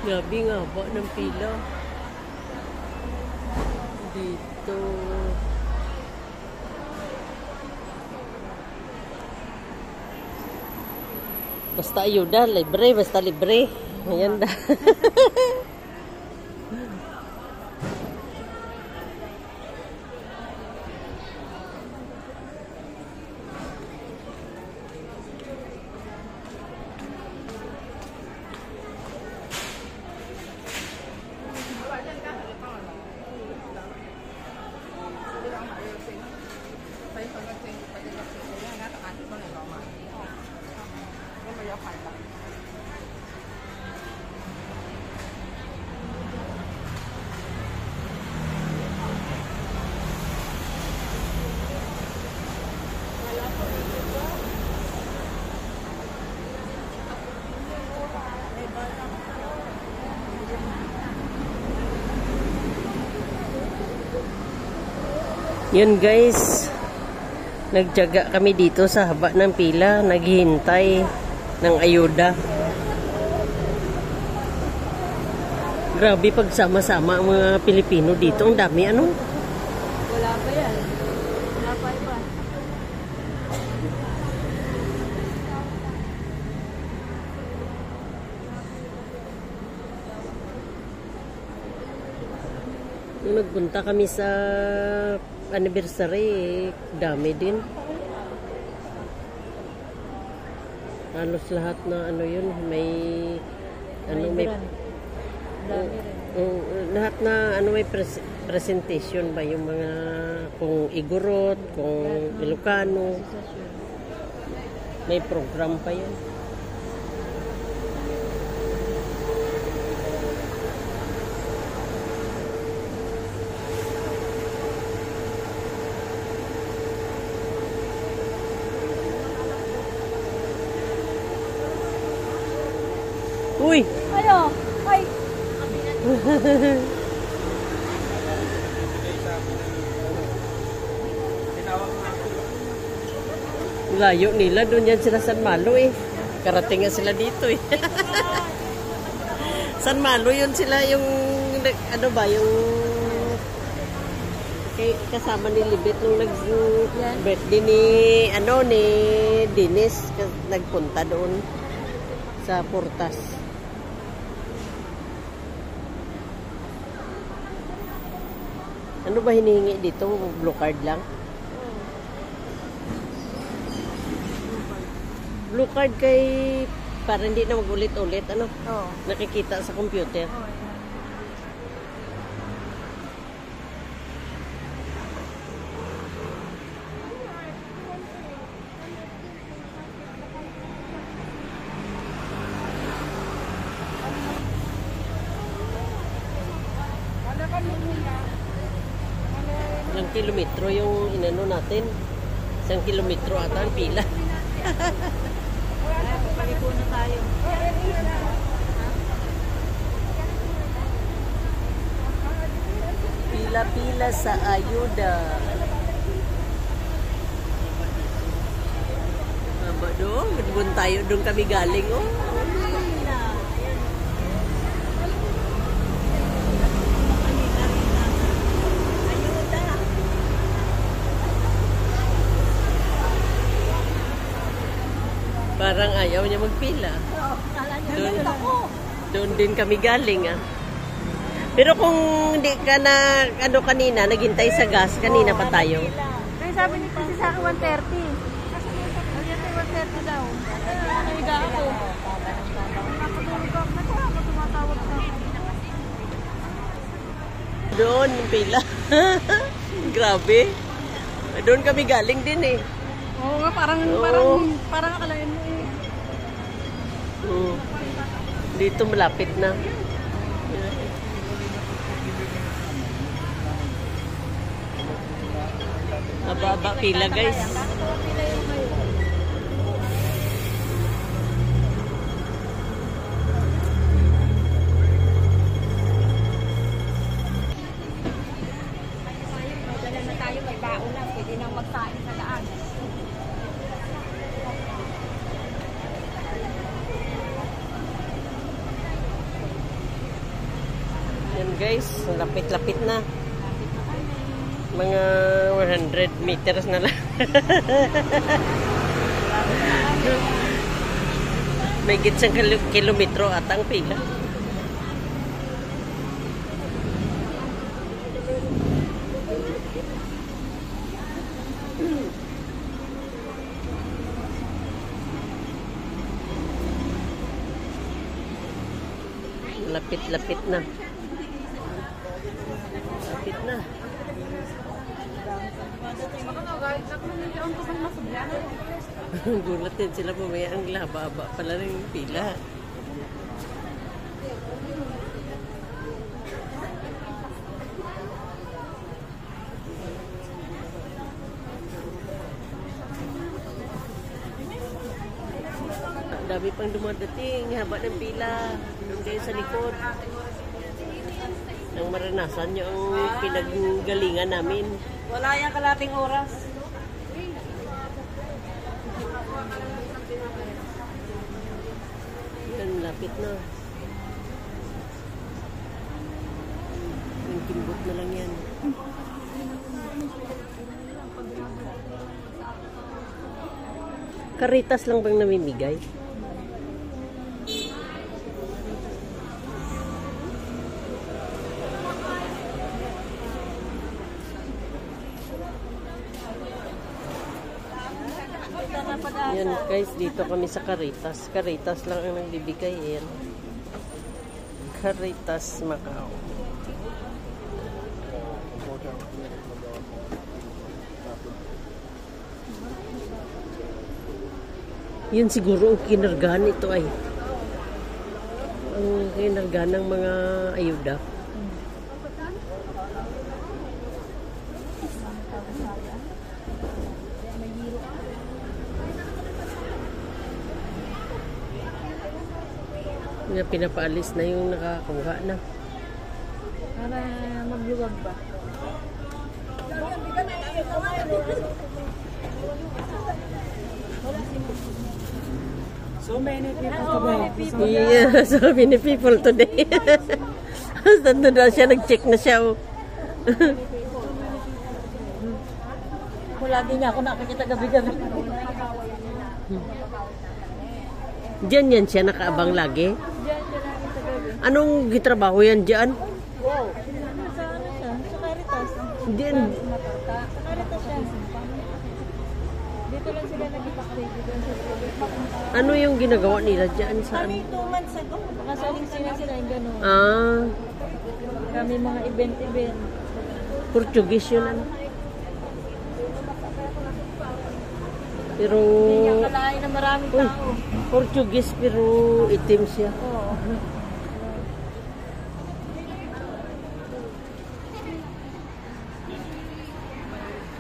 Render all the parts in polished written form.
Grabe nga ba ng pila. Dito. Basta ayuda, libre. Basta libre. Ayan da. Yun guys, nagtiyaga kami dito sa haba ng pila, naghihintay ng ayuda. Grabe pagsama-sama ang mga Pilipino dito, ang dami ano? Wala pa yan. Wala pa iba. Nung nagpunta kami sa anniversary, dami din. Halos lahat na ano yun, may ano may lahat na ano may presentation ba yung mga kung Igorot, kung Ilocano. May program pa yun. Uy! Ayo! Ay! Layo nila, doon yan sila San Malo eh. Karating nga sila dito eh. San Malo yun sila yung, ano ba, yung kasama ni Libet nung nag-birthday ni, ano, ni Dennis, nagpunta doon sa Portas. Ano ba hinihingi dito? Blue card lang? Blue card kay para hindi na magulit-ulit, ano? Oo. Nakikita sa computer. Oo. Ilang kilometro yung inano natin? 1 kilometro ata ang pila. Palipo na tayo. Pila-pila sa ayuda. Aba doon, doon tayo, doon kami galing oh. Parang ayaw niya magpila. Doon din kami galing ah. Pero kung hindi ka na, ano kanina, naghintay sa gas, kanina pa tayo. Kaya sabi ni kasi sa akin 130. Kasi 130 daw. Naiga ako. Nakatulog ako. Ako tumatawag na. Doon, yung pila. Grabe. Doon kami galing din eh. Oo nga, parang akalain mo eh. Dito malapit na. Aba, pila guys. Dala na tayo, may baon na. Pwede nang magsain sa daan. Guys, lapit-lapit na. Mga 100 meters na lang. May gitsang kilometro at ang pila. Lapit-lapit na. Lapit na. Gulat din sila mamaya ang haba-haba pala rin yung pila. Dami pang dumadating, haba ng pila. Doon kayo sa likod. Nang maranasan nyo ang pinaggalingan namin. Wala yung kalating oras. Yan, lapit na. Yung kimbot na lang yan. Karitas lang bang namimigay? Yan guys, dito kami sa Caritas. Caritas lang ang nagbibigay. Yan. Caritas Macau. Yun siguro ang kinargahan ito ay. Ang kinargahan ng mga ayuda. Pinapaalis na yung nakakuha na. Para magluwag ba? So many people today. Yeah, so many people today. Sando na siya, nag-check na siya. Kung lagi niya ako nakakita gabi-gabi. Diyan yan siya nakaabang lagi. Anong gitrabaho yan dyan? Wow. Sa ano siya? Sa Caritas. Diyan. Sa Caritas siya. Dito lang sila nag-ipakready doon sa school. Ano yung ginagawa nila dyan? Saan? Kami 2 months ago. Nakasaling sila yung gano'n. Ah, Kami mga event-event. Portuguese yun. Ano? Pero, Hindi niya kalahin na maraming uy, tao. Portuguese pero itim siya. Oo.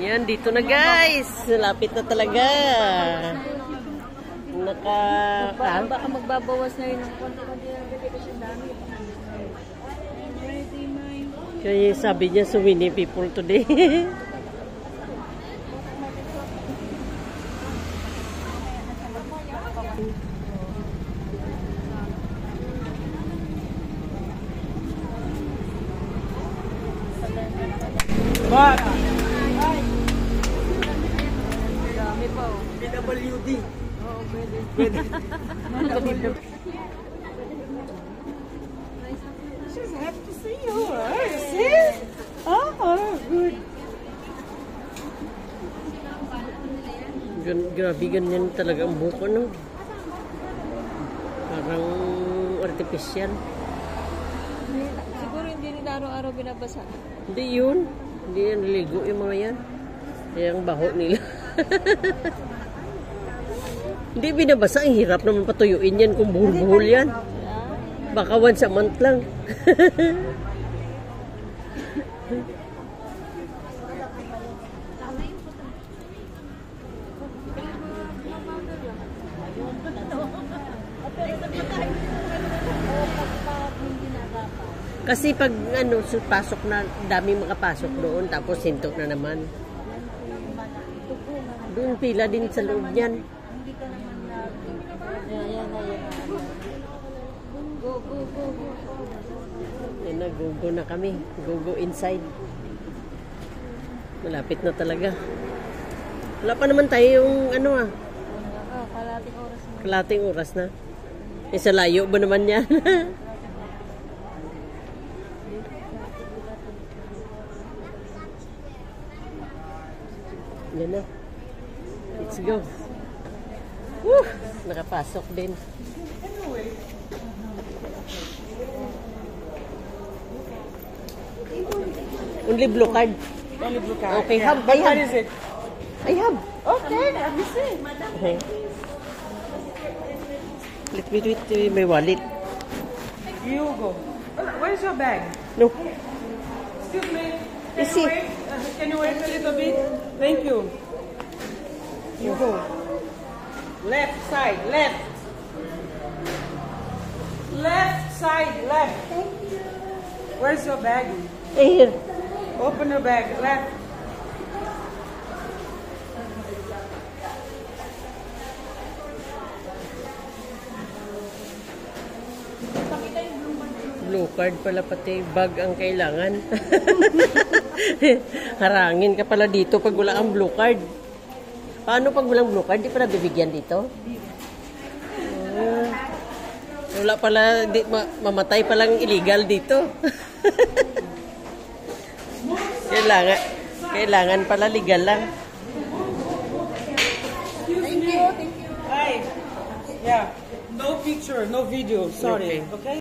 Yan, dito na guys. Lapit na talaga. Baka magbabawas na yun ng konti-konti na bibigay kasi dami. Kaya sabi niya, so many people today. But, Dami pa oh. PWD. Oo, pwede. Pwede. She's happy to see you. See? Oh, good. Grabe, ganyan talaga ang buko, no? Parang artificial. Siguro hindi nila araw-araw binabasa. Hindi yun. Hindi yan niligo yung mga yan. Kaya ang baho nila. Hindi binabasa. Ang hirap naman patuyuin yan kung buhol-buhol yan. Baka once a month lang. Kasi pag ano, pasok na, dami makapasok doon, tapos sintok na naman. Doon pila din sa loob niyan. Yan. Go. Yan na, go na kami. Go inside. Malapit na talaga. Wala pa naman tayo yung ano Kalating oras na. kalating oras na. Sa layo ba naman yan? Yan na. Let's go. Woo! Nakapasok din. Only blue card. Only blue card. Okay, Yeah. have. But I what have. is it? I have. Okay, let me see. Okay. Let me do it in my wallet. You go. Where's your bag? No. Excuse me. You see? Can you wait a little bit? Thank you. You go. Left side, left. Left side, left. Thank you. Where's your bag? Here. Open your bag, left. Blue card pala pati bag ang kailangan. Harangin ka pala dito pag wala ang blue card. Paano pag walang blue card? Di pala bibigyan dito? Wala pala, mamatay palang illegal dito. Kailangan pala legal lang. Hi. Yeah. No picture, no video. Sorry. Okay?